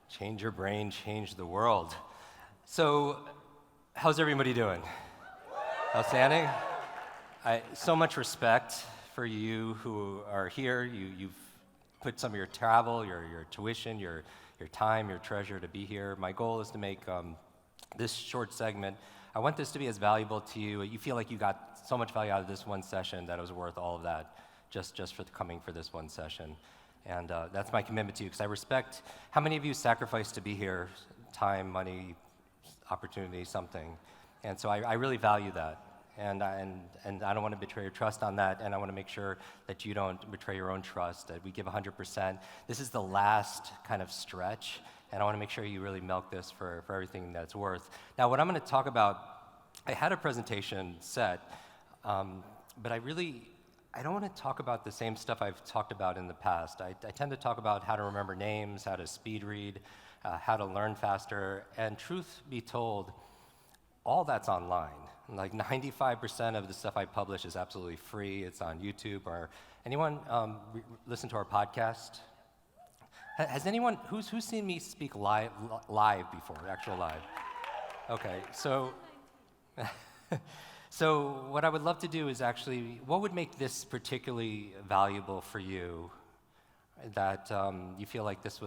Change your brain, change the world. So, how's everybody doing? Outstanding? So much respect for you who are here. You've put some of your travel, your tuition, your time, your treasure to be here. My goal is to make this short segment, I want this to be as valuable to you. You feel like you got so much value out of this one session that it was worth all of that just for coming for this one session. And that's my commitment to you, because I respect how many of you sacrificed to be here, time, money, opportunity, something. And so I really value that. And I don't want to betray your trust on that, and I want to make sure that you don't betray your own trust, that we give 100%. This is the last kind of stretch, and I want to make sure you really milk this for everything that it's worth. Now, what I'm going to talk about, I had a presentation set, but I don't want to talk about the same stuff I've talked about in the past. I tend to talk about how to remember names, how to speed read, how to learn faster, and truth be told, all that's online. Like 95% of the stuff I publish is absolutely free. It's on YouTube. Or anyone listen to our podcast? Has anyone who's seen me speak live before? Actual live? Okay, so so what I would love to do is actually, what would make this particularly valuable for you? That you feel like this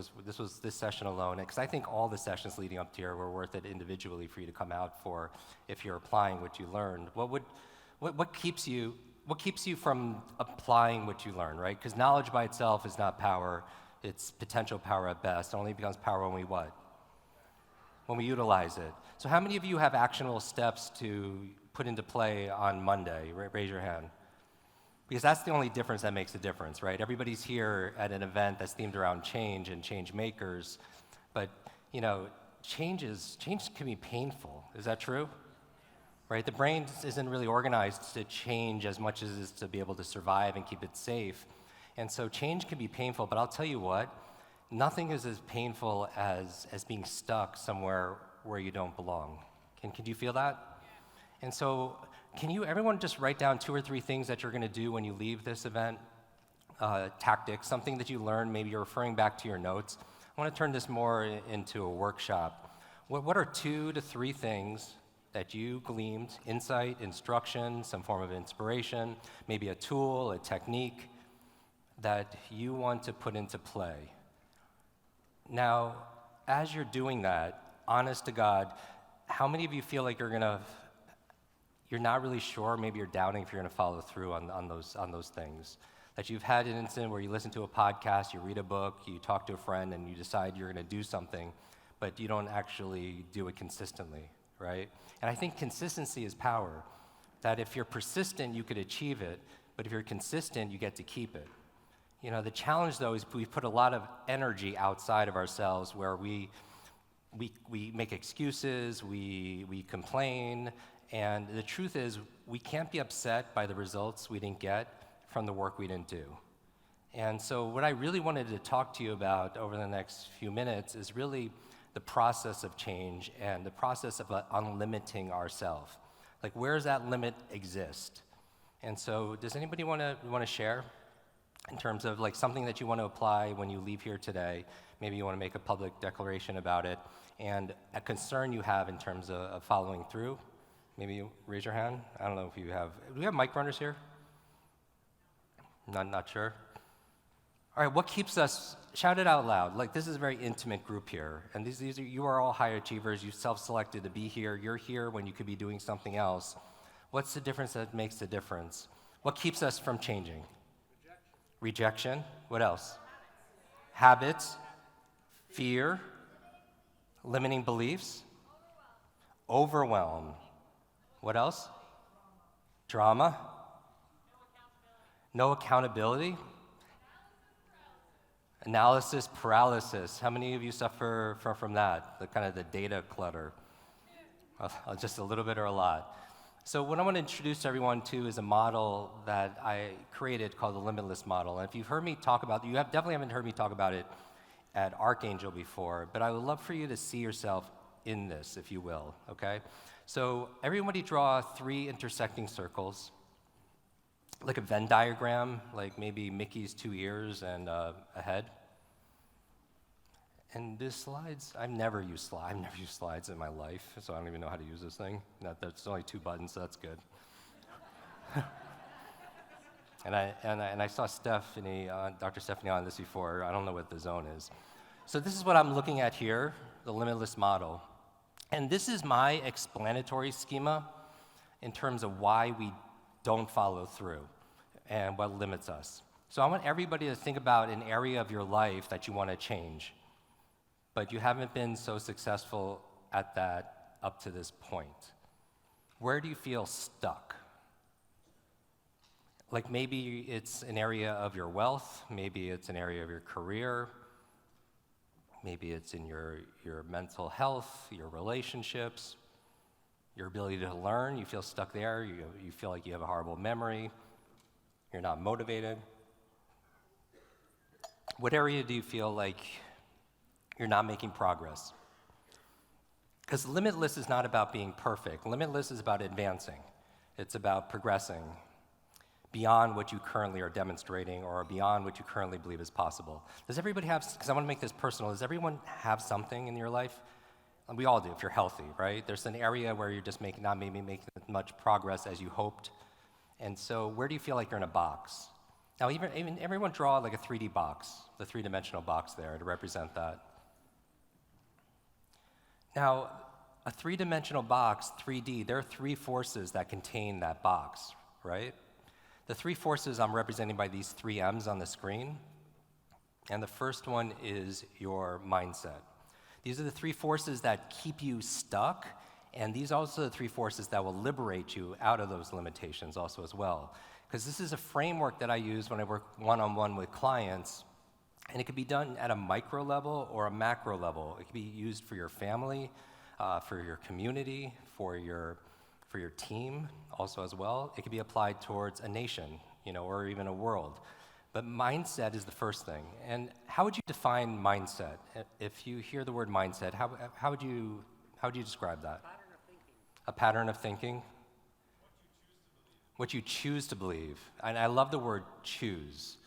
session alone, because I think all the sessions leading up to here were worth it individually for you to come out for if you're applying what you learned. What keeps you from applying what you learn, right? Because knowledge by itself is not power; it's potential power at best. It only becomes power when we what? When we utilize it. So how many of you have actionable steps to put into play on Monday? Raise your hand. Because that's the only difference that makes a difference, right? Everybody's here at an event that's themed around change and change makers, but change can be painful. Is that true? Right? The brain isn't really organized to change as much as it is to be able to survive and keep it safe. And so change can be painful, but I'll tell you what, nothing is as painful as being stuck somewhere where you don't belong. Can you feel that? And so, can everyone just write down 2 or 3 things that you're going to do when you leave this event? Tactics, something that you learned, maybe you're referring back to your notes. I want to turn this more into a workshop. What are 2 to 3 things that you gleaned, insight, instruction, some form of inspiration, maybe a tool, a technique, that you want to put into play? Now, as you're doing that, honest to God, how many of you feel like you're not really sure, maybe you're doubting if you're going to follow through on those things? That you've had an incident where you listen to a podcast, you read a book, you talk to a friend, and you decide you're going to do something, but you don't actually do it consistently, right? And I think consistency is power. That if you're persistent, you could achieve it, but if you're consistent, you get to keep it. The challenge, though, is we put a lot of energy outside of ourselves where we make excuses, we complain, and the truth is, we can't be upset by the results we didn't get from the work we didn't do. And so what I really wanted to talk to you about over the next few minutes is really the process of change and the process of unlimiting ourselves. Like, where does that limit exist? And so does anybody want to share in terms of like something that you want to apply when you leave here today? Maybe you want to make a public declaration about it, and a concern you have in terms of following through. Maybe you raise your hand. I don't know if you have. Do we have mic runners here? Not sure. All right. What keeps us? Shout it out loud. Like, this is a very intimate group here, and you are all high achievers. You self-selected to be here. You're here when you could be doing something else. What's the difference that makes the difference? What keeps us from changing? Rejection. What else? Habits. Fear. Limiting beliefs. Overwhelm. What else? Drama. No accountability. Analysis paralysis. How many of you suffer from that? The kind of the data clutter. Just a little bit or a lot. So what I want to introduce everyone to is a model that I created called the Limitless Model. And if you've heard me talk about it, definitely haven't heard me talk about it at Archangel before, but I would love for you to see yourself in this, if you will, okay? So everybody draw 3 intersecting circles, like a Venn diagram, like maybe Mickey's 2 ears and a head. And this slides, I've never used slides in my life, so I don't even know how to use this thing. There's only 2 buttons, so that's good. and I saw Dr. Stephanie on this before. I don't know what the zone is. So this is what I'm looking at here, the limitless model. And this is my explanatory schema in terms of why we don't follow through and what limits us. So I want everybody to think about an area of your life that you want to change, but you haven't been so successful at that up to this point. Where do you feel stuck? Like maybe it's an area of your wealth, maybe it's an area of your career, maybe it's in your mental health, your relationships, your ability to learn. You feel stuck there, you feel like you have a horrible memory, you're not motivated. What area do you feel like you're not making progress? Because Limitless is not about being perfect. Limitless is about advancing. It's about progressing beyond what you currently are demonstrating or beyond what you currently believe is possible. Does everybody have, because I want to make this personal, does everyone have something in your life? And we all do if you're healthy, right? There's an area where you're just not maybe making as much progress as you hoped. And so where do you feel like you're in a box? Now, even everyone draw like a 3D box, the 3-dimensional box there to represent that. Now, a 3-dimensional box, 3D, there are 3 forces that contain that box, right? The 3 forces I'm representing by these 3 M's on the screen. And the first one is your mindset. These are the 3 forces that keep you stuck, and these are also the 3 forces that will liberate you out of those limitations also as well. Because this is a framework that I use when I work one-on-one with clients, and it could be done at a micro level or a macro level. It could be used for your family, for your community, for your team also as well. It could be applied towards a nation, or even a world. But mindset is the first thing. And how would you define mindset? If you hear the word mindset, how would you describe that? A pattern of thinking. What you choose to believe. And I love the word choose.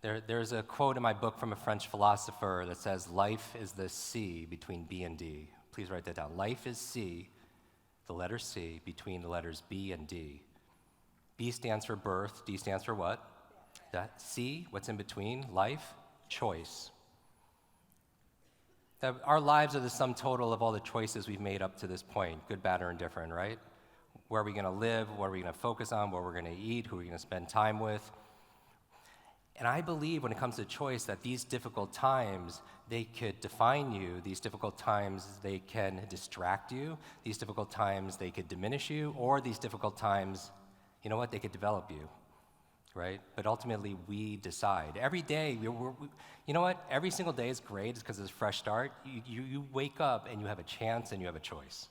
There's a quote in my book from a French philosopher that says, life is the C between B and D. Please write that down. Life is C, the letter C, between the letters B and D. B stands for birth, D stands for what? That C, what's in between? Life, choice. That our lives are the sum total of all the choices we've made up to this point, good, bad, or indifferent, right? Where are we going to live? What are we going to focus on? What we're going to eat? Who are we going to spend time with? And I believe when it comes to choice that these difficult times, they could define you. These difficult times, they can distract you. These difficult times, they could diminish you. Or these difficult times, you know what? They could develop you, right? But ultimately, we decide. Every day, you know what? Every single day is great. It's because it's a fresh start. You wake up and you have a chance and you have a choice.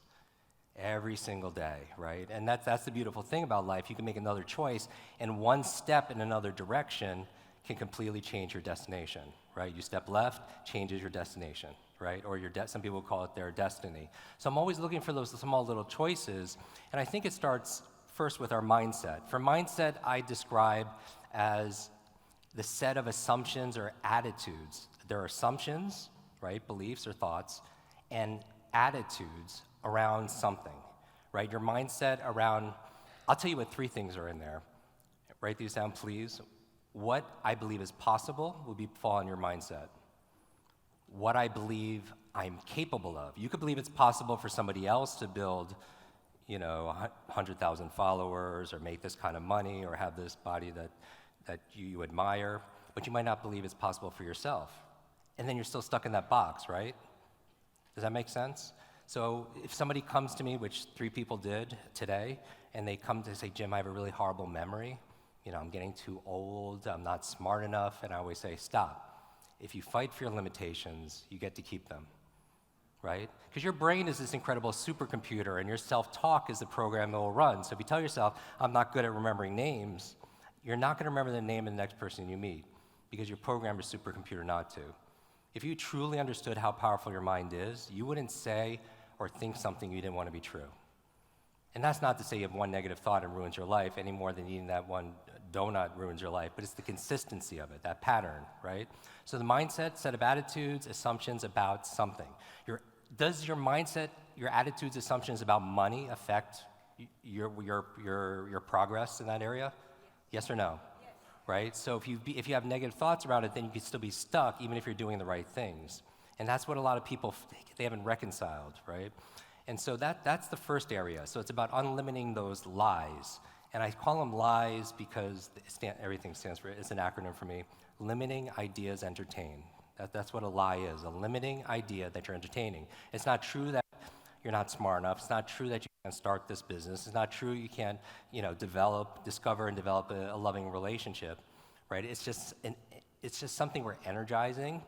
Every single day, right? And that's the beautiful thing about life. You can make another choice, and one step in another direction can completely change your destination, right? You step left, changes your destination, right? Or some people call it their destiny. So I'm always looking for those small little choices, and I think it starts first with our mindset. For mindset, I describe as the set of assumptions or attitudes. There are assumptions, right? Beliefs or thoughts, and attitudes around something, right? Your mindset around, I'll tell you what 3 things are in there. Write these down, please. What I believe is possible will fall in your mindset. What I believe I'm capable of. You could believe it's possible for somebody else to build, 100,000 followers or make this kind of money or have this body that you admire, but you might not believe it's possible for yourself. And then you're still stuck in that box, right? Does that make sense? So if somebody comes to me, which 3 people did today, and they come to say, Jim, I have a really horrible memory. I'm getting too old, I'm not smart enough, and I always say, stop. If you fight for your limitations, you get to keep them, right? Because your brain is this incredible supercomputer, and your self-talk is the program that will run. So if you tell yourself, I'm not good at remembering names, you're not going to remember the name of the next person you meet, because you're programmed your supercomputer not to. If you truly understood how powerful your mind is, you wouldn't say or think something you didn't want to be true. And that's not to say you have one negative thought and ruins your life any more than eating that one donut ruins your life, but it's the consistency of it, that pattern, right? So the mindset, set of attitudes, assumptions about something. Does your mindset, your attitudes, assumptions about money affect your progress in that area? Yes or no? Yes. Right? So if you have negative thoughts around it, then you can still be stuck even if you're doing the right things. And that's what a lot of people, they haven't reconciled, right? And so that's the first area. So it's about unlimiting those lies. And I call them lies because everything stands for, it's an acronym for me. Limiting ideas entertained. That's what a lie is, a limiting idea that you're entertaining. It's not true that you're not smart enough. It's not true that you can't start this business. It's not true you can't, discover and develop a loving relationship, right? It's just something we're energizing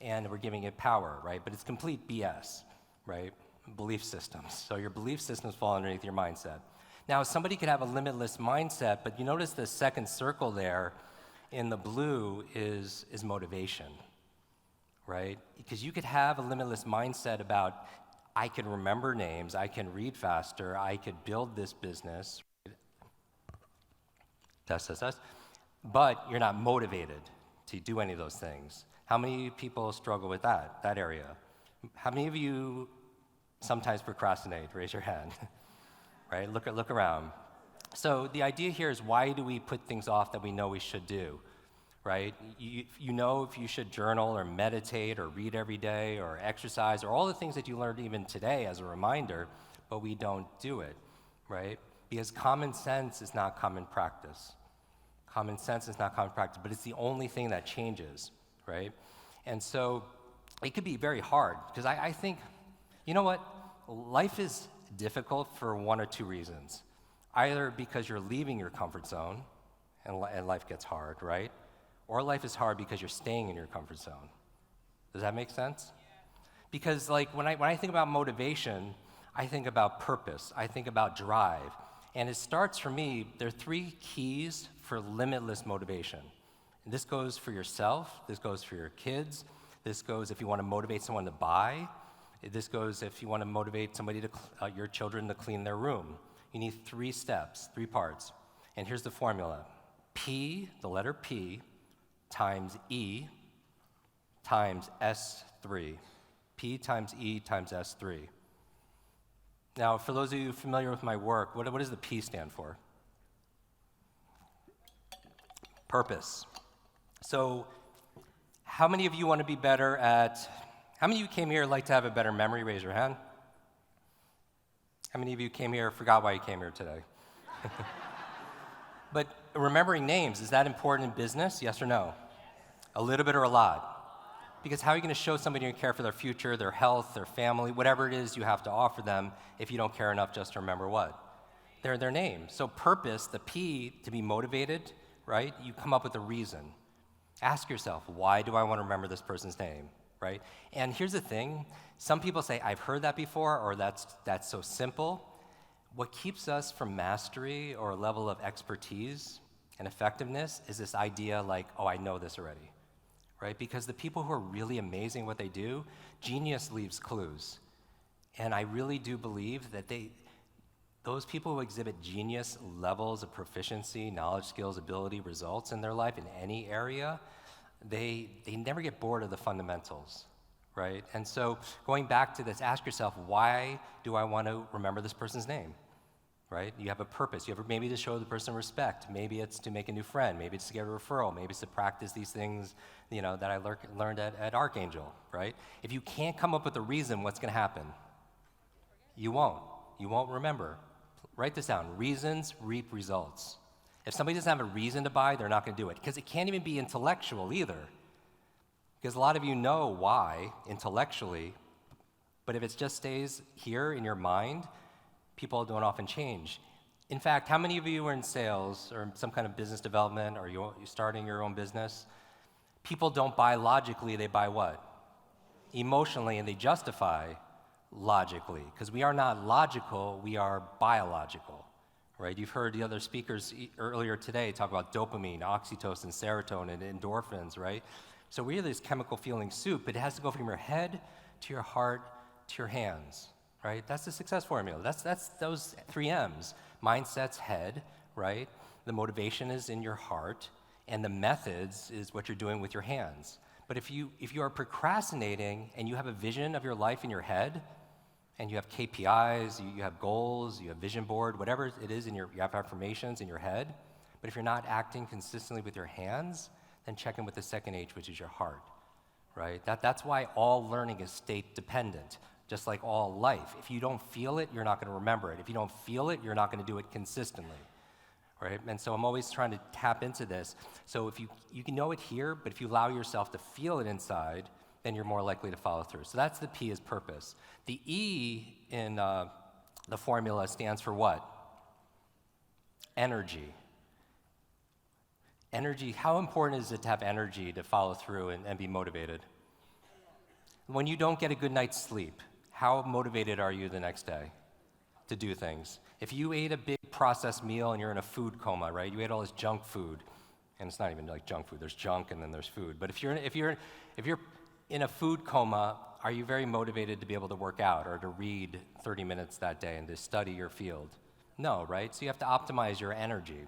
and we're giving it power, right? But it's complete BS, right? Belief systems. So your belief systems fall underneath your mindset. Now, somebody could have a limitless mindset, but you notice the second circle there in the blue is motivation, right? Because you could have a limitless mindset about, I can remember names, I can read faster, I could build this business, test, but you're not motivated to do any of those things. How many people struggle with that area? How many of you sometimes procrastinate? Raise your hand. Right? Look around. So the idea here is, why do we put things off that we know we should do? Right? You know if you should journal or meditate or read every day or exercise or all the things that you learned even today as a reminder, but we don't do it, right? Because common sense is not common practice. Common sense is not common practice, but it's the only thing that changes, right? And so it could be very hard, because I think, you know what? Life is difficult for one or two reasons. Either because you're leaving your comfort zone and life gets hard, right? Or life is hard because you're staying in your comfort zone. Does that make sense? Because when I think about motivation, I think about purpose, I think about drive. And it starts for me, there are 3 keys for limitless motivation. And this goes for yourself, this goes for your kids, this goes if you want to motivate someone to buy, this goes if you want to motivate somebody your children to clean their room. You need 3 steps, 3 parts. And here's the formula. P, the letter P, times E times S3. P times E times S3. Now, for those of you familiar with my work, what does the P stand for? Purpose. So, how many of you want to be better at, how many of you came here like to have a better memory? Raise your hand. How many of you came here, forgot why you came here today? But remembering names, is that important in business? Yes or no? A little bit or a lot? Because how are you going to show somebody you care for their future, their health, their family, whatever it is you have to offer them if you don't care enough just to remember what? Their name. So purpose, the P, to be motivated, right? You come up with a reason. Ask yourself, why do I want to remember this person's name, right? And here's the thing. Some people say, I've heard that before, or that's so simple. What keeps us from mastery or a level of expertise and effectiveness is this idea like, oh, I know this already, right? Because the people who are really amazing at what they do, genius leaves clues. And I really do believe that those people who exhibit genius levels of proficiency, knowledge, skills, ability, results in their life in any area, they never get bored of the fundamentals, right? And so going back to this, ask yourself, why do I want to remember this person's name, right? You have a purpose. You have maybe to show the person respect. Maybe it's to make a new friend. Maybe it's to get a referral. Maybe it's to practice these things, that I learned at Archangel, right? If you can't come up with a reason, what's going to happen? You won't. You won't remember. Write this down. Reasons reap results. If somebody doesn't have a reason to buy, they're not going to do it. Because it can't even be intellectual either. Because a lot of you know why intellectually, but if it just stays here in your mind, people don't often change. In fact, how many of you are in sales or some kind of business development, or you're starting your own business? People don't buy logically, they buy what? Emotionally, and they justify logically. Because we are not logical, we are biological, right? You've heard the other speakers earlier today talk about dopamine, oxytocin, serotonin, endorphins, right? So we have this chemical feeling soup, but it has to go from your head to your heart to your hands, right? That's the success formula. That's those 3 M's. Mindset's head, right? The motivation is in your heart, and the methods is what you're doing with your hands. But if you are procrastinating and you have a vision of your life in your head, and you have KPIs, you have goals, you have vision board, whatever it is you have affirmations in your head, but if you're not acting consistently with your hands, then check in with the second H, which is your heart, right? That's why all learning is state dependent, just like all life. If you don't feel it, you're not going to remember it. If you don't feel it, you're not going to do it consistently, right? And so I'm always trying to tap into this. So if you can know it here, but if you allow yourself to feel it inside, then you're more likely to follow through. So that's the P, is purpose. The E in the formula stands for what? Energy. Energy, how important is it to have energy to follow through and be motivated? When you don't get a good night's sleep, how motivated are you the next day to do things? If you ate a big processed meal and you're in a food coma, right? You ate all this junk food, and it's not even like junk food. There's junk and then there's food. But if you're in a food coma, are you very motivated to be able to work out or to read 30 minutes that day and to study your field? No, right? So you have to optimize your energy.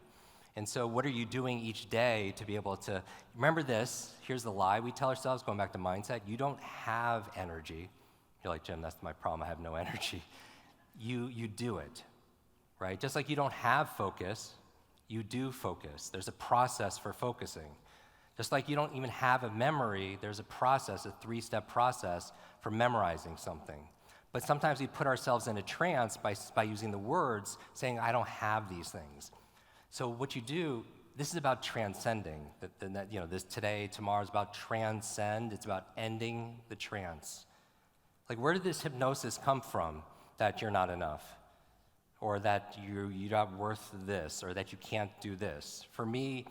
And so what are you doing each day to be able to, remember this, here's the lie we tell ourselves, going back to mindset, you don't have energy. You're like, Jim, that's my problem, I have no energy. You do it, right? Just like you don't have focus, you do focus. There's a process for focusing. Just like you don't even have a memory, there's a process, a 3-step process for memorizing something. But sometimes we put ourselves in a trance by using the words, saying, I don't have these things. So what you do, this is about transcending. This today, tomorrow is about transcend. It's about ending the trance. Like, where did this hypnosis come from that you're not enough? Or that you're not worth this, or that you can't do this? For me,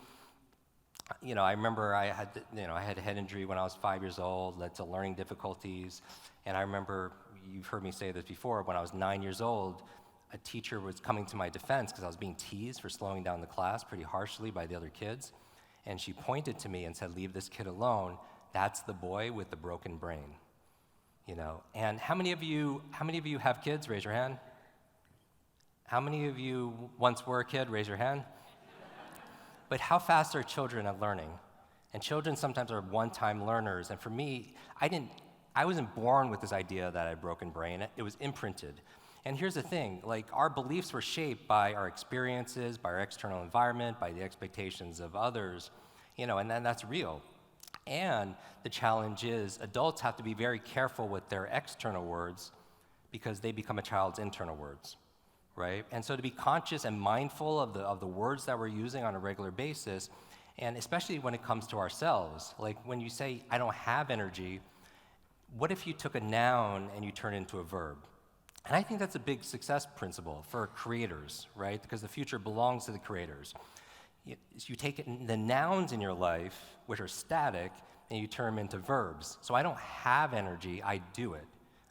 I remember I had a head injury when I was 5 years old, led to learning difficulties. And I remember, you've heard me say this before, when I was 9 years old, a teacher was coming to my defense because I was being teased for slowing down the class pretty harshly by the other kids. And she pointed to me and said, leave this kid alone. That's the boy with the broken brain. And how many of you have kids? Raise your hand. How many of you once were a kid? Raise your hand. But how fast are children at learning? And children sometimes are one-time learners. And for me, I wasn't born with this idea that I had a broken brain. It was imprinted. And here's the thing, like, our beliefs were shaped by our experiences, by our external environment, by the expectations of others, and then that's real. And the challenge is adults have to be very careful with their external words because they become a child's internal words. Right? And so to be conscious and mindful of the words that we're using on a regular basis, and especially when it comes to ourselves. Like when you say, I don't have energy, what if you took a noun and you turn it into a verb? And I think that's a big success principle for creators, right? Because the future belongs to the creators. You take the nouns in your life, which are static, and you turn them into verbs. So I don't have energy, I do it.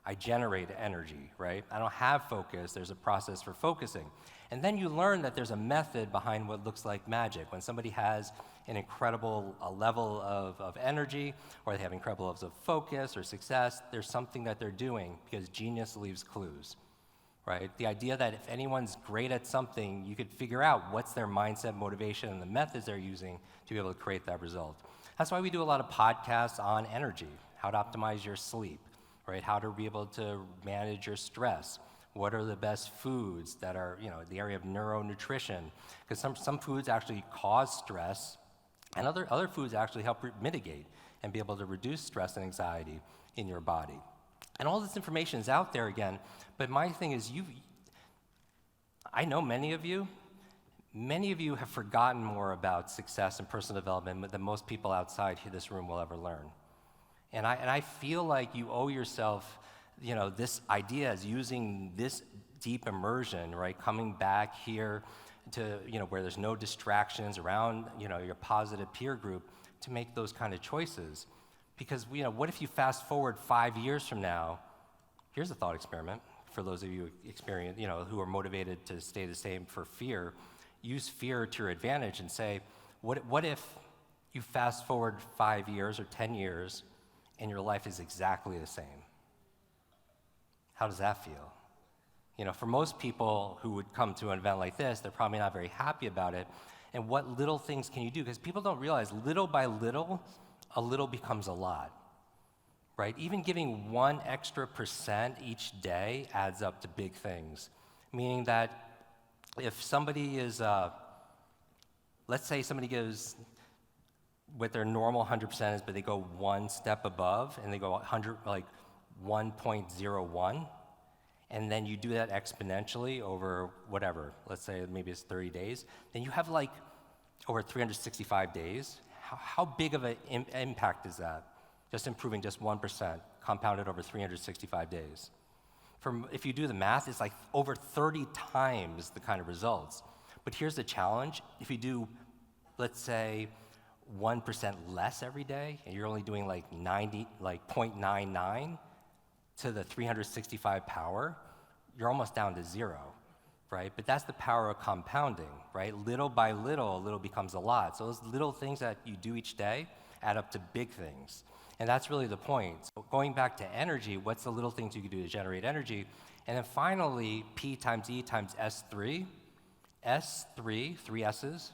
I generate energy, right? I don't have focus, there's a process for focusing. And then you learn that there's a method behind what looks like magic. When somebody has an incredible level of energy, or they have incredible levels of focus or success, there's something that they're doing because genius leaves clues, right? The idea that if anyone's great at something, you could figure out what's their mindset, motivation, and the methods they're using to be able to create that result. That's why we do a lot of podcasts on energy, how to optimize your sleep, right? How to be able to manage your stress. What are the best foods that are, the area of neuronutrition? Because some foods actually cause stress, and other foods actually help mitigate and be able to reduce stress and anxiety in your body. And all this information is out there again, but my thing is I know many of you have forgotten more about success and personal development than most people outside this room will ever learn. And I feel like you owe yourself, this idea is using this deep immersion, right? Coming back here to, where there's no distractions around, your positive peer group to make those kind of choices. Because, what if you fast forward 5 years from now? Here's a thought experiment for those of you who are motivated to stay the same for fear. Use fear to your advantage and say, what if you fast forward 5 years or 10 years and your life is exactly the same? How does that feel? For most people who would come to an event like this, they're probably not very happy about it. And what little things can you do? Because people don't realize little by little, a little becomes a lot, right? Even giving 1 extra % each day adds up to big things. Meaning that if somebody is, let's say somebody gives what their normal 100% is, but they go 1 step above and they go 1.01, and then you do that exponentially over whatever, let's say maybe it's 30 days, then you have over 365 days. How big of an impact is that? Just improving just 1%, compounded over 365 days. If you do the math, it's over 30 times the kind of results. But here's the challenge. If you do, let's say, 1% less every day, and you're only doing 0.99 to the 365 power, you're almost down to 0, right? But that's the power of compounding, right? Little by little, a little becomes a lot. So those little things that you do each day add up to big things. And that's really the point. So going back to energy, what's the little things you can do to generate energy? And then finally, P times E times S3. S3, 3 S's,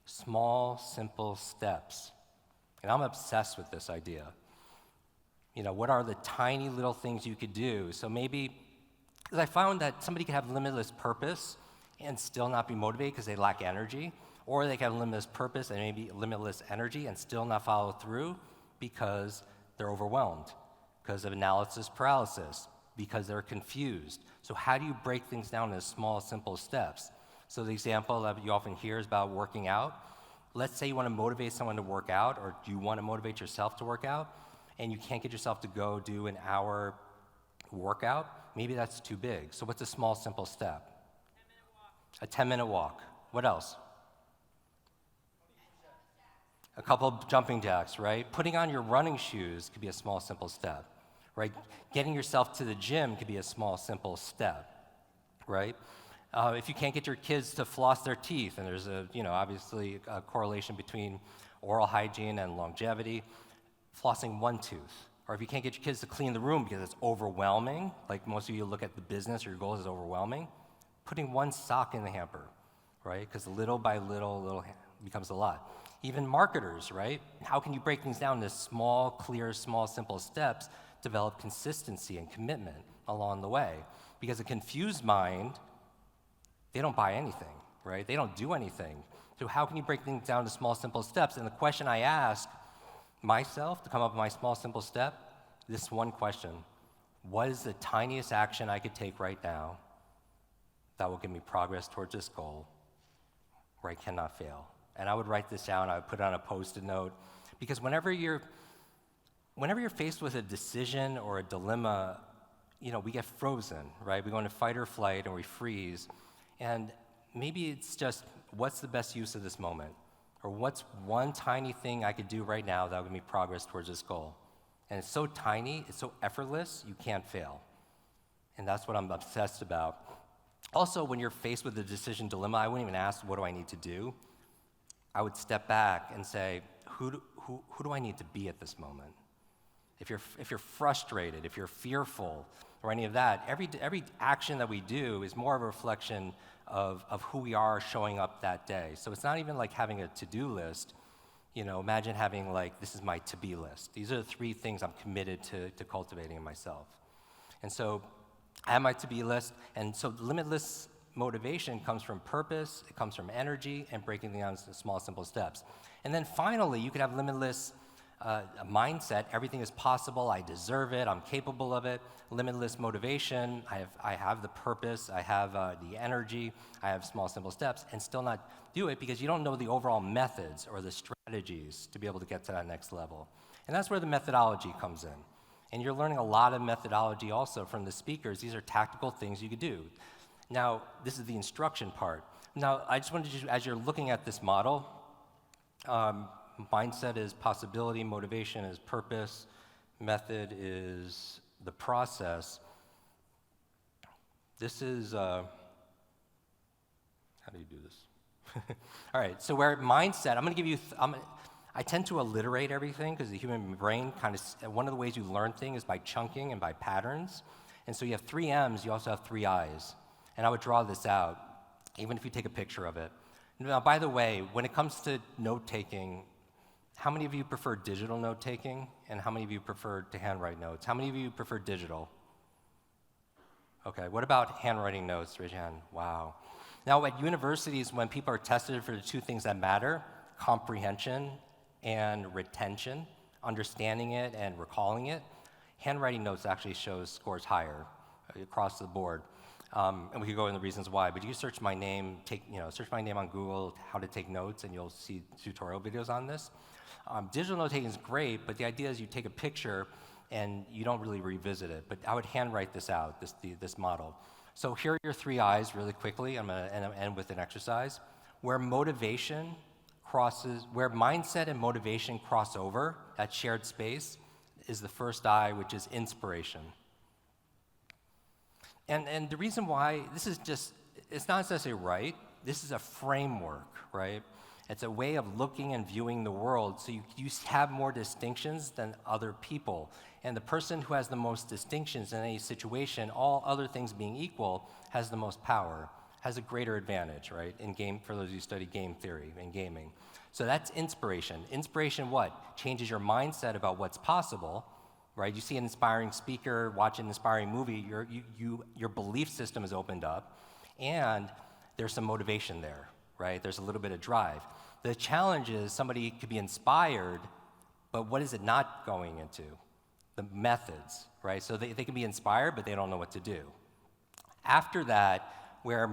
small, simple steps. And I'm obsessed with this idea. What are the tiny little things you could do? So maybe, because I found that somebody can have limitless purpose and still not be motivated because they lack energy, or they can have limitless purpose and maybe limitless energy and still not follow through because they're overwhelmed, because of analysis paralysis, because they're confused. So how do you break things down into small, simple steps? So the example that you often hear is about working out. Let's say you want to motivate someone to work out, or you want to motivate yourself to work out, and you can't get yourself to go do an hour workout. Maybe that's too big. So what's a small, simple step? 10-minute walk. A 10-minute walk. What else? A couple of jumping jacks, right? Putting on your running shoes could be a small, simple step, right? Getting yourself to the gym could be a small, simple step, right? If you can't get your kids to floss their teeth, and there's obviously a correlation between oral hygiene and longevity, flossing 1 tooth. Or if you can't get your kids to clean the room because it's overwhelming, like most of you look at the business or your goals as overwhelming, putting 1 sock in the hamper, right? Because little by little becomes a lot. Even marketers, right? How can you break things down into small, clear, small, simple steps, develop consistency and commitment along the way? Because a confused mind, they don't buy anything, right? They don't do anything. So how can you break things down to small, simple steps? And the question I ask myself to come up with my small, simple step, this one question: what is the tiniest action I could take right now that will give me progress towards this goal where I cannot fail? And I would write this down, I would put it on a Post-it note, because whenever you're faced with a decision or a dilemma, we get frozen, right? We go into fight or flight and we freeze. And maybe it's just, what's the best use of this moment? Or what's one tiny thing I could do right now that will give me progress towards this goal? And it's so tiny, it's so effortless, you can't fail. And that's what I'm obsessed about. Also, when you're faced with a decision dilemma, I wouldn't even ask, what do I need to do? I would step back and say, who do I need to be at this moment? If you're frustrated, if you're fearful, or any of that, every action that we do is more of a reflection of who we are showing up that day. So it's not even like having a to-do list. Imagine having this is my to-be list. These are the 3 things I'm committed to cultivating in myself. And so I have my to-be list, and so limitless motivation comes from purpose, it comes from energy, and breaking things down into small, simple steps. And then finally, you could have limitless mindset. Everything is possible. I deserve it. I'm capable of it. Limitless motivation. I have the purpose. I have the energy. I have small, simple steps, and still not do it because you don't know the overall methods or the strategies to be able to get to that next level. And that's where the methodology comes in. And you're learning a lot of methodology also from the speakers. These are tactical things you could do. Now, this is the instruction part. Now, I just wanted to, as you're looking at this model, mindset is possibility, motivation is purpose, method is the process. This is, how do you do this? All right, so where mindset, I'm gonna give you, I tend to alliterate everything because the human brain one of the ways you learn things is by chunking and by patterns. And so you have 3 M's, you also have 3 I's. And I would draw this out, even if you take a picture of it. Now, by the way, when it comes to note-taking, how many of you prefer digital note-taking, and how many of you prefer to handwrite notes? How many of you prefer digital? Okay, what about handwriting notes? Raise your hand. Wow. Now, at universities, when people are tested for the two things that matter, comprehension and retention, understanding it and recalling it, handwriting notes actually shows scores higher across the board. And we could go into the reasons why, but you search my name, search my name on Google, how to take notes, and you'll see tutorial videos on this. Digital note taking is great, but the idea is you take a picture and you don't really revisit it. But I would handwrite this out, this model. So here are your 3 I's really quickly. I'm going to end with an exercise. Where mindset and motivation cross over, that shared space, is the first I, which is inspiration. And the reason why, it's not necessarily right, this is a framework, right? It's a way of looking and viewing the world, so you have more distinctions than other people. And the person who has the most distinctions in any situation, all other things being equal, has the most power, has a greater advantage, right? For those who study game theory and gaming. So that's inspiration. Inspiration what? Changes your mindset about what's possible, right? You see an inspiring speaker, watch an inspiring movie, your belief system is opened up, and there's some motivation there, right? There's a little bit of drive. The challenge is somebody could be inspired, but what is it not going into? The methods, right? So they can be inspired, but they don't know what to do. After that, where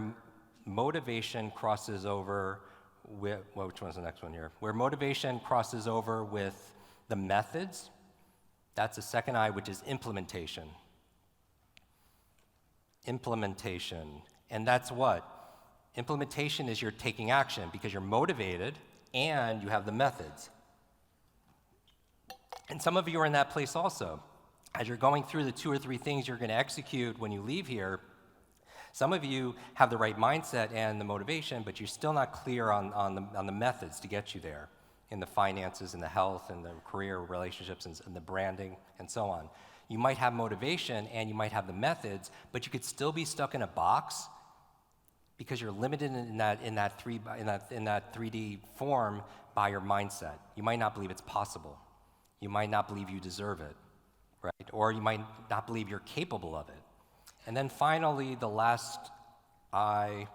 motivation crosses over with, which one's the next one here? Where motivation crosses over with the methods, that's the second I, which is implementation. Implementation. And that's what? Implementation is you're taking action because you're motivated and you have the methods. And some of you are in that place also. As you're going through the 2 or 3 things you're going to execute when you leave here, some of you have the right mindset and the motivation, but you're still not clear on the methods to get you there, in the finances and the health and the career relationships and the branding and so on. You might have motivation and you might have the methods, but you could still be stuck in a box because you're limited in that 3D form by your mindset. You might not believe it's possible. You might not believe you deserve it, right? Or you might not believe you're capable of it. And then finally, the last I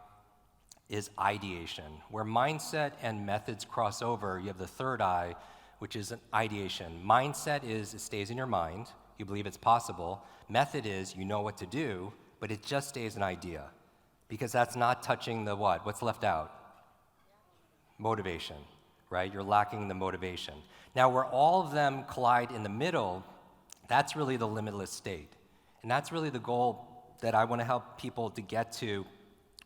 is ideation. Where mindset and methods cross over, you have the third I, which is an ideation. Mindset is it stays in your mind. You believe it's possible. Method is you know what to do, but it just stays an idea. Because that's not touching the what? What's left out? Motivation, right? You're lacking the motivation. Now, where all of them collide in the middle, that's really the limitless state. And that's really the goal that I want to help people to get to,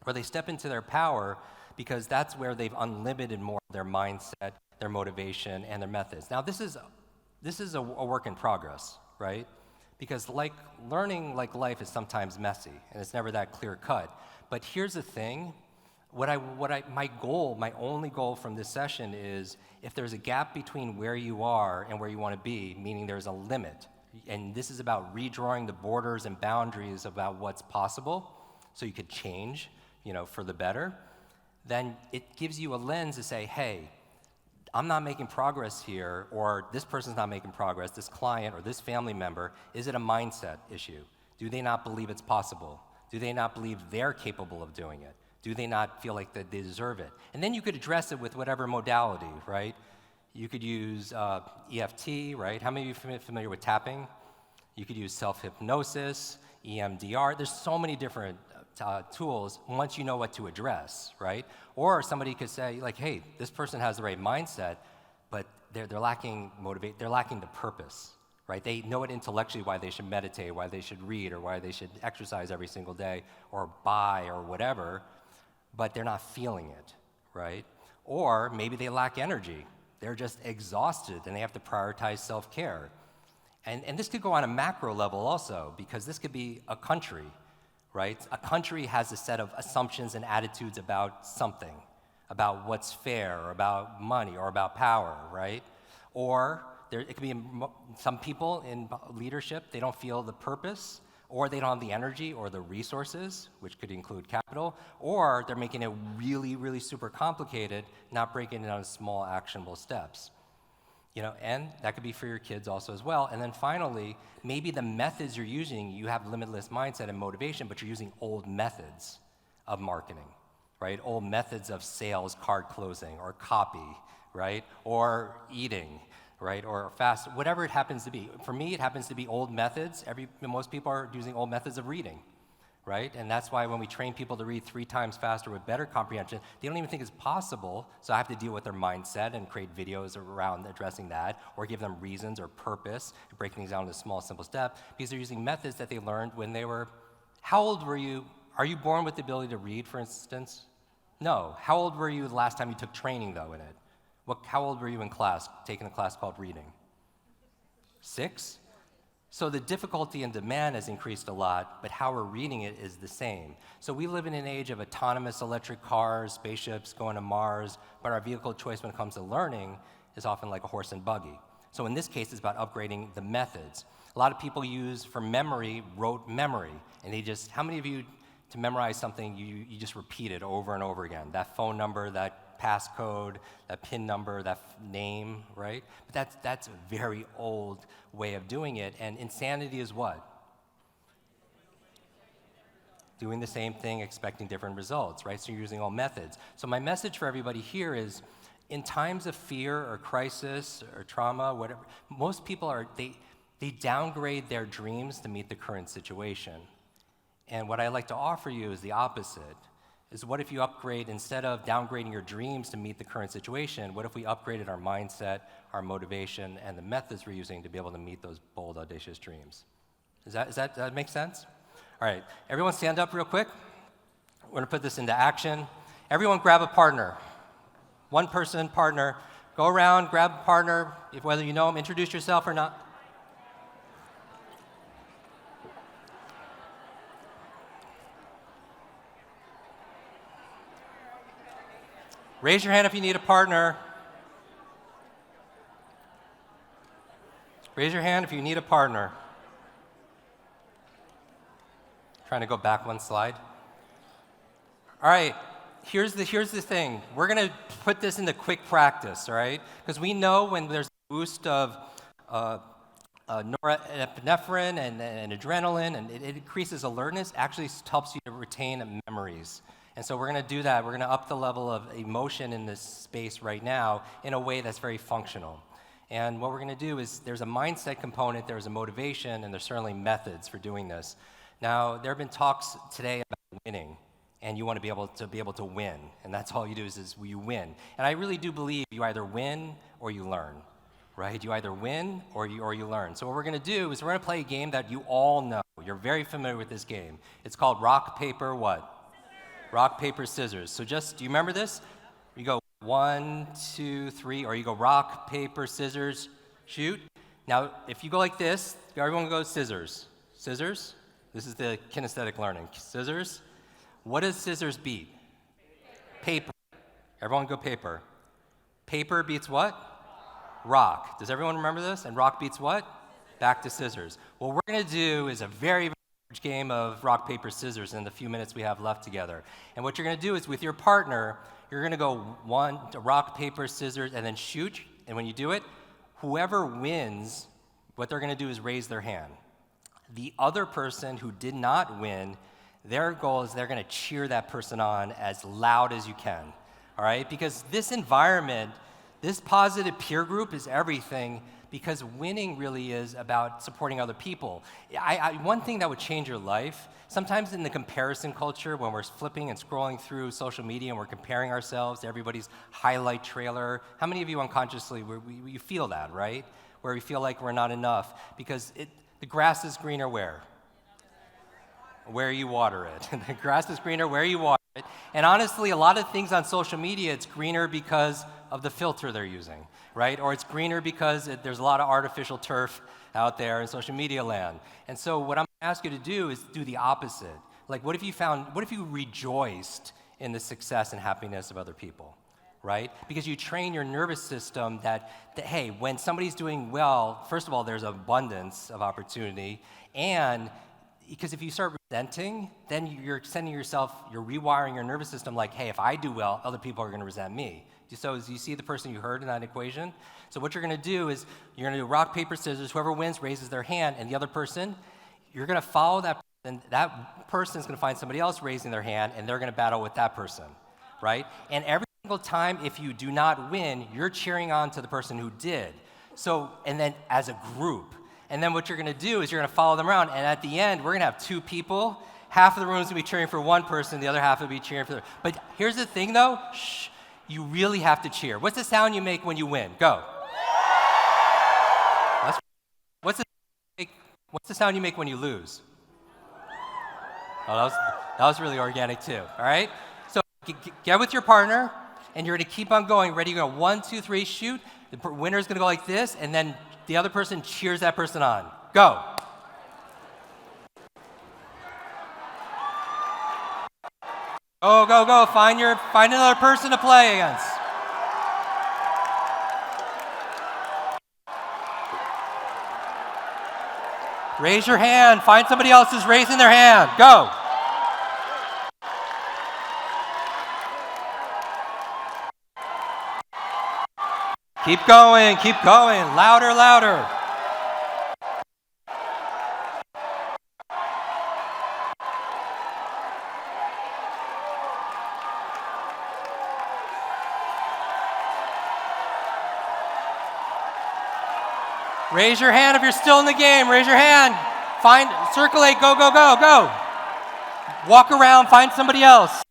where they step into their power, because that's where they've unlimited more of their mindset, their motivation, and their methods. Now, this is a work in progress, right? Because learning like life is sometimes messy, and it's never that clear cut. But here's the thing, my only goal from this session is if there's a gap between where you are and where you want to be, meaning there's a limit, and this is about redrawing the borders and boundaries about what's possible so you could change, for the better, then it gives you a lens to say, hey, I'm not making progress here, or this person's not making progress, this client or this family member, is it a mindset issue? Do they not believe it's possible? Do they not believe they're capable of doing it? Do they not feel like that they deserve it? And then you could address it with whatever modality, right? You could use EFT, right? How many of you are familiar with tapping? You could use self-hypnosis, EMDR. There's so many different tools once you know what to address, right? Or somebody could say, like, hey, this person has the right mindset, but they're lacking they're lacking the purpose, right? They know it intellectually why they should meditate, why they should read, or why they should exercise every single day, or buy, or whatever, but they're not feeling it, right? Or maybe they lack energy. They're just exhausted, and they have to prioritize self-care. And this could go on a macro level also, because this could be a country, right? A country has a set of assumptions and attitudes about something, about what's fair, or about money, or about power, right? Or it could be some people in leadership, they don't feel the purpose, or they don't have the energy or the resources, which could include capital, or they're making it really, really super complicated, not breaking it down into small actionable steps. And that could be for your kids also as well. And then finally, maybe the methods you're using, you have limitless mindset and motivation, but you're using old methods of marketing, right? Old methods of sales, card closing, or copy, right? Or eating, right? Or fast, whatever it happens to be. For me, it happens to be old methods. Most people are using old methods of reading, right? And that's why when we train people to read 3 times faster with better comprehension, they don't even think it's possible, so I have to deal with their mindset and create videos around addressing that, or give them reasons or purpose, breaking things down into small, simple steps, because they're using methods that they learned when they were, how old were you? Are you born with the ability to read, for instance? No. How old were you the last time you took training, though, in it? How old were you in class, taking a class called reading? 6? So the difficulty and demand has increased a lot, but how we're reading it is the same. So we live in an age of autonomous electric cars, spaceships, going to Mars, but our vehicle choice when it comes to learning is often like a horse and buggy. So in this case, it's about upgrading the methods. A lot of people use, for memory, rote memory, and they just, how many of you, to memorize something, you just repeat it over and over again? That phone number, that passcode, that PIN number, that name, right? But that's a very old way of doing it, and insanity is what? Doing the same thing, expecting different results, right? So you're using all methods. So my message for everybody here is, in times of fear or crisis or trauma, whatever, most people they downgrade their dreams to meet the current situation. And what I like to offer you is the opposite. Is what if you upgrade, instead of downgrading your dreams to meet the current situation, what if we upgraded our mindset, our motivation, and the methods we're using to be able to meet those bold, audacious dreams? Does that make sense? All right, everyone stand up real quick. We're gonna put this into action. Everyone grab a partner. One person, partner. Go around, grab a partner, whether you know them, introduce yourself or not. Raise your hand if you need a partner. Raise your hand if you need a partner. Trying to go back one slide. All right, here's the thing. We're gonna put this into quick practice, all right? Because we know when there's a boost of norepinephrine and adrenaline, and it increases alertness, actually helps you to retain memories. And so we're going to do that. We're going to up the level of emotion in this space right now in a way that's very functional. And what we're going to do is, there's a mindset component, there's a motivation, and there's certainly methods for doing this. Now, there have been talks today about winning, and you want to be able to win. And that's all you do is you win. And I really do believe you either win or you learn, right? You either win or you learn. So what we're going to do is we're going to play a game that you all know. You're very familiar with this game. It's called rock, paper, what? Rock, paper, scissors. So do you remember this? You go 1, 2, 3, or you go rock, paper, scissors, shoot. Now, if you go like this, everyone goes scissors. Scissors. This is the kinesthetic learning. Scissors. What does scissors beat? Paper. Everyone go paper. Paper beats what? Rock. Does everyone remember this? And rock beats what? Back to scissors. What we're going to do is a very game of rock, paper, scissors in the few minutes we have left together. And what you're going to do is, with your partner, you're going to go rock, paper, scissors, and then shoot. And when you do it, whoever wins, what they're going to do is raise their hand. The other person who did not win, their goal is they're going to cheer that person on as loud as you can. All right? Because this environment, this positive peer group is everything, because winning really is about supporting other people. One thing that would change your life, sometimes in the comparison culture, when we're flipping and scrolling through social media and we're comparing ourselves to everybody's highlight trailer, how many of you unconsciously, you feel that, right? Where we feel like we're not enough, because the grass is greener where? Where you water it. The grass is greener where you water it. And honestly, a lot of things on social media, it's greener because of the filter they're using, right? Or it's greener because there's a lot of artificial turf out there in social media land. And so what I'm going to ask you to do is do the opposite. Like, what if you rejoiced in the success and happiness of other people, right? Because you train your nervous system that hey, when somebody's doing well, first of all, there's abundance of opportunity, and Because if you start resenting, then you're sending yourself, you're rewiring your nervous system like, hey, if I do well, other people are going to resent me. So as you see the person you heard in that equation? So what you're going to do is you're going to do rock, paper, scissors. Whoever wins raises their hand, and the other person, you're going to follow that person. That person is going to find somebody else raising their hand, and they're going to battle with that person, right? And every single time, if you do not win, you're cheering on to the person who did. So, and then as a group. And then what you're going to do is you're going to follow them around, and at the end, we're going to have two people. Half of the room is going to be cheering for one person, the other half will be cheering for the other. But here's the thing, though. Shh, you really have to cheer. What's the sound you make when you win? Go. What's the sound you make when you lose? Oh, that was really organic, too. All right? So get with your partner, and you're going to keep on going. Ready? You go 1, 2, 3, shoot. The winner's going to go like this, and then the other person cheers that person on. Go. Go, go, go. Find another person to play against. Raise your hand. Find somebody else who's raising their hand. Go. Keep going, keep going. Louder, louder. Raise your hand if you're still in the game. Raise your hand. Circulate, go, go, go, go. Walk around, find somebody else.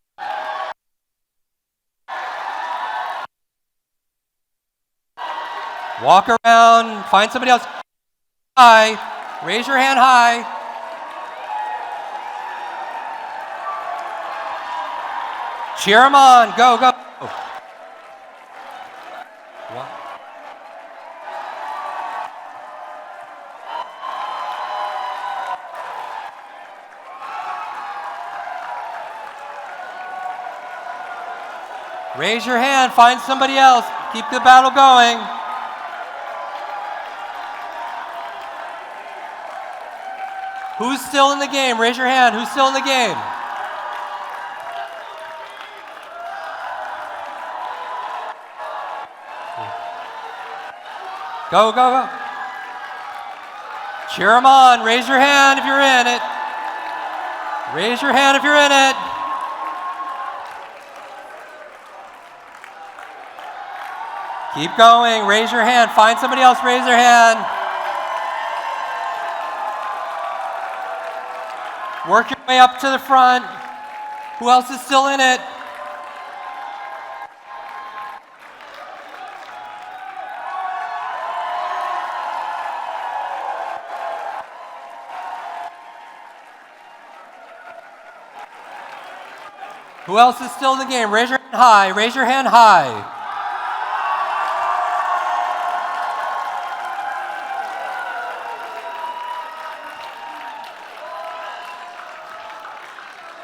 Walk around, find somebody else. High. Raise your hand high. Cheer them on. Go, go. Raise your hand. Find somebody else. Keep the battle going. Who's still in the game? Raise your hand. Who's still in the game? Go, go, go. Cheer them on. Raise your hand if you're in it. Raise your hand if you're in it. Keep going. Raise your hand. Find somebody else. Raise their hand. Work your way up to the front. Who else is still in it? Who else is still in the game? Raise your hand high. Raise your hand high.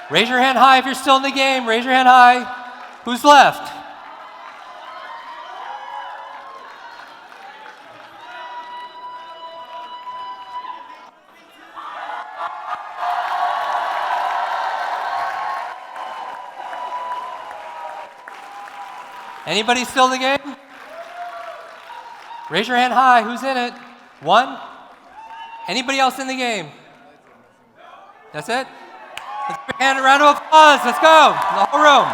Raise your hand high if you're still in the game. Raise your hand high. Who's left? Anybody still in the game? Raise your hand high. Who's in it? One? Anybody else in the game? That's it? Let's give a hand, a round of applause. Let's go. The whole room.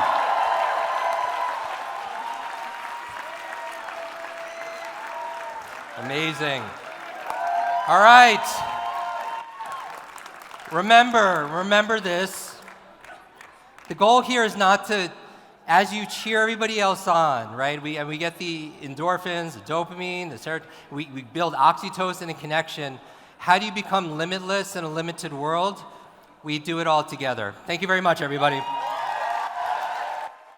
Amazing. All right. Remember this. The goal here is not to, as you cheer everybody else on, right? We get the endorphins, the dopamine, the serotonin. We build oxytocin and connection. How do you become limitless in a limited world? We do it all together. Thank you very much, everybody.